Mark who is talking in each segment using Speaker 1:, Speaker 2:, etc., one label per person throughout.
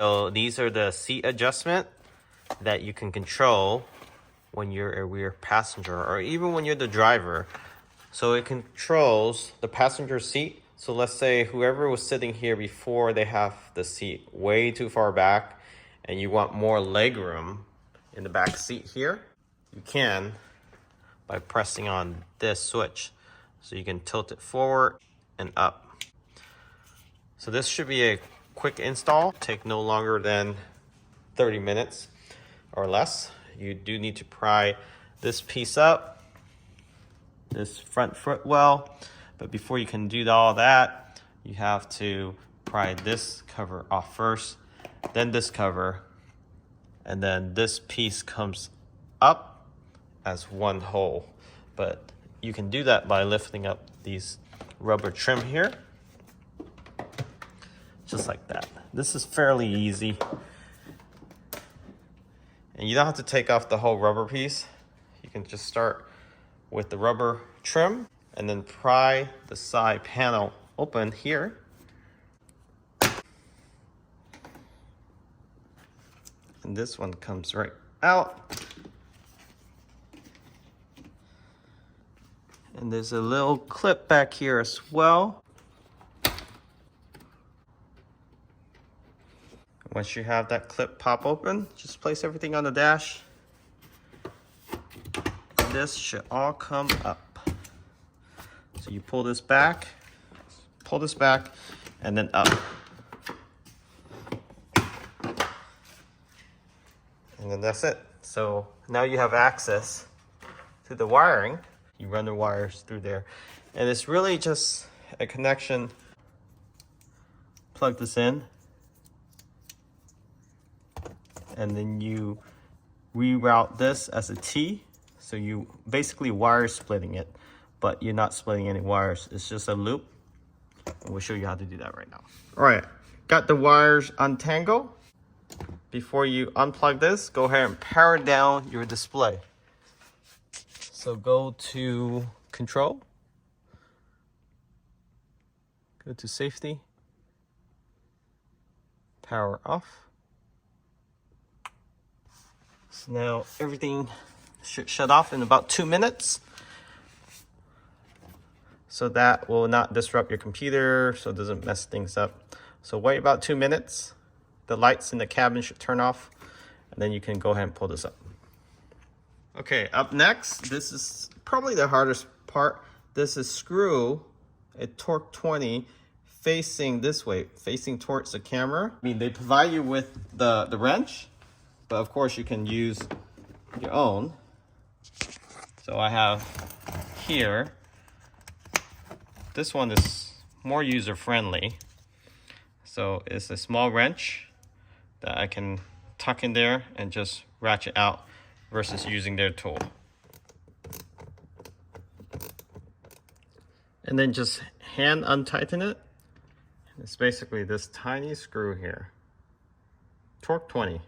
Speaker 1: So these are the seat adjustment that you can control when you're a rear passenger or even when you're the driver. So it controls the passenger seat. So let's say whoever was sitting here before, they have the seat way too far back and you want more leg room in the back seat here, you can by pressing on this switch. So you can tilt it forward and up. So this should be a quick install, take no longer than 30 minutes or less. You do need to pry this piece up, this front footwell, but before you can do all that, you have to pry this cover off first, then this cover, and then this piece comes up as one whole. But you can do that by lifting up these rubber trim here, just like that. This is fairly easy. And you don't have to take off the whole rubber piece. You can just start with the rubber trim and then pry the side panel open here. And this one comes right out. And there's a little clip back here as well. Once you have that clip pop open, just place everything on the dash. This should all come up. So you pull this back, and then up. And then that's it. So now you have access to the wiring. You run the wires through there. And it's really just a connection. Plug this in. And then you reroute this as a T. So you basically wire splitting it, but you're not splitting any wires. It's just a loop. And we'll show you how to do that right now. All right, got the wires untangled. Before you unplug this, go ahead and power down your display. So go to control, go to safety, power off. So now everything should shut off in about 2 minutes. So that will not disrupt your computer, so it doesn't mess things up. So wait about 2 minutes. The lights in the cabin should turn off, and then you can go ahead and pull this up. Okay, up next, this is probably the hardest part. This is screw a torque 20 facing this way, facing towards the camera. I mean, they provide you with the wrench, but of course you can use your own. So I have here, this one is more user-friendly. So it's a small wrench that I can tuck in there and just ratchet out versus using their tool. And then just hand untighten it. It's basically this tiny screw here. Torque 20.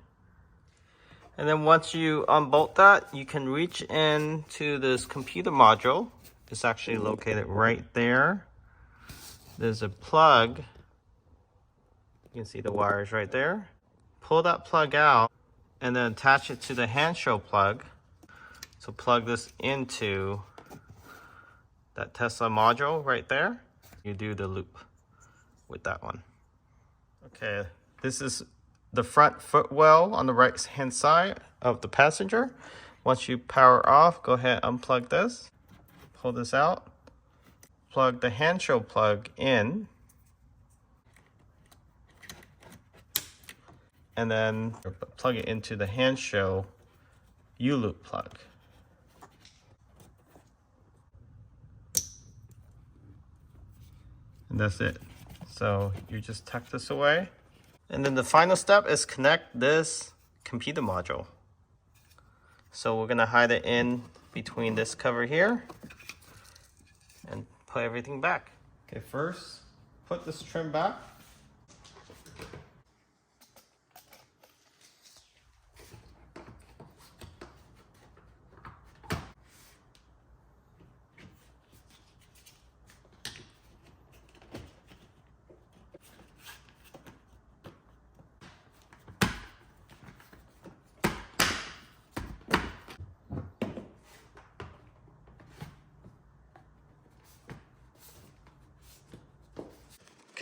Speaker 1: And then once you unbolt that, you can reach into this computer module. It's actually located right there. There's a plug. You can see the wires right there. Pull that plug out and then attach it to the Hansshow plug. So plug this into that Tesla module right there. You do the loop with that one. Okay, this is the front footwell on the right hand side of the passenger. Once you power off, go ahead and unplug this. Pull this out. Plug the Hansshow plug in. And then plug it into the Hansshow U-loop plug. And that's it. So you just tuck this away. And then the final step is connect this computer module. So we're gonna hide it in between this cover here and put everything back. Okay, first, put this trim back.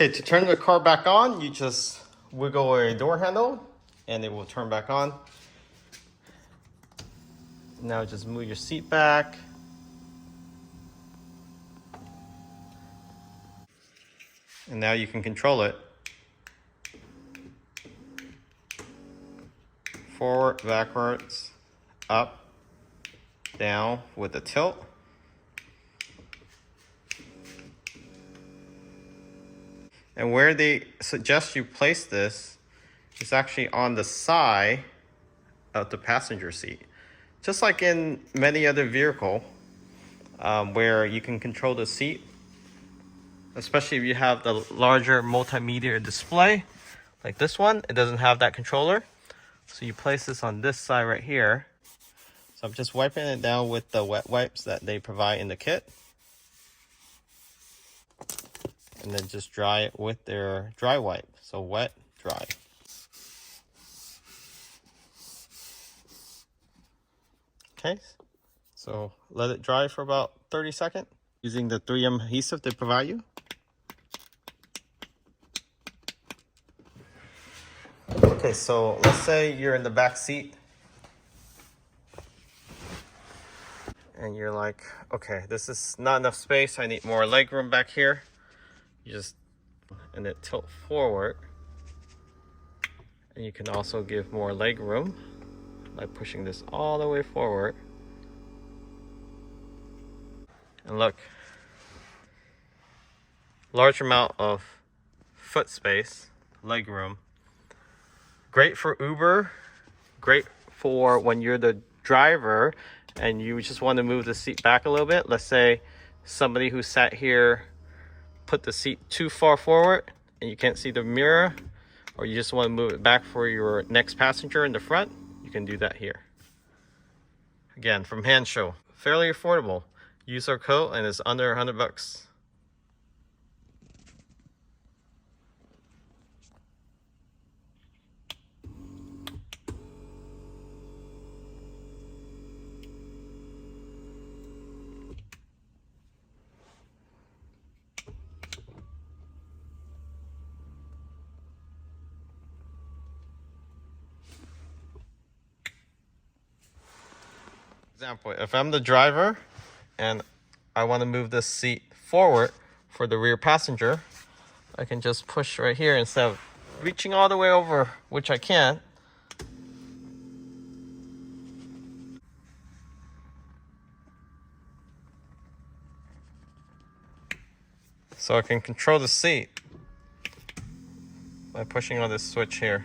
Speaker 1: Okay, to turn the car back on, you just wiggle a door handle and it will turn back on. Now just move your seat back. And now you can control it. Forward, backwards, up, down with the tilt. And where they suggest you place this is actually on the side of the passenger seat. Just like in many other vehicles where you can control the seat, especially if you have the larger multimedia display like this one, it doesn't have that controller. So you place this on this side right here. So I'm just wiping it down with the wet wipes that they provide in the kit. And then just dry it with their dry wipe. So wet, dry. Okay, so let it dry for about 30 seconds using the 3M adhesive they provide you. Okay, so let's say you're in the back seat and you're like, okay, this is not enough space. I need more leg room back here. You just, and it tilt forward. And you can also give more leg room by pushing this all the way forward. And look, large amount of foot space, leg room. Great for Uber, great for when you're the driver and you just want to move the seat back a little bit. Let's say somebody who sat here put the seat too far forward and you can't see the mirror, or you just want to move it back for your next passenger in the front, you can do that here. Again, from Hansshow, fairly affordable. Use our code and it's under $100. Example, if I'm the driver and I want to move this seat forward for the rear passenger, I can just push right here instead of reaching all the way over, which I can. So I can control the seat by pushing on this switch here.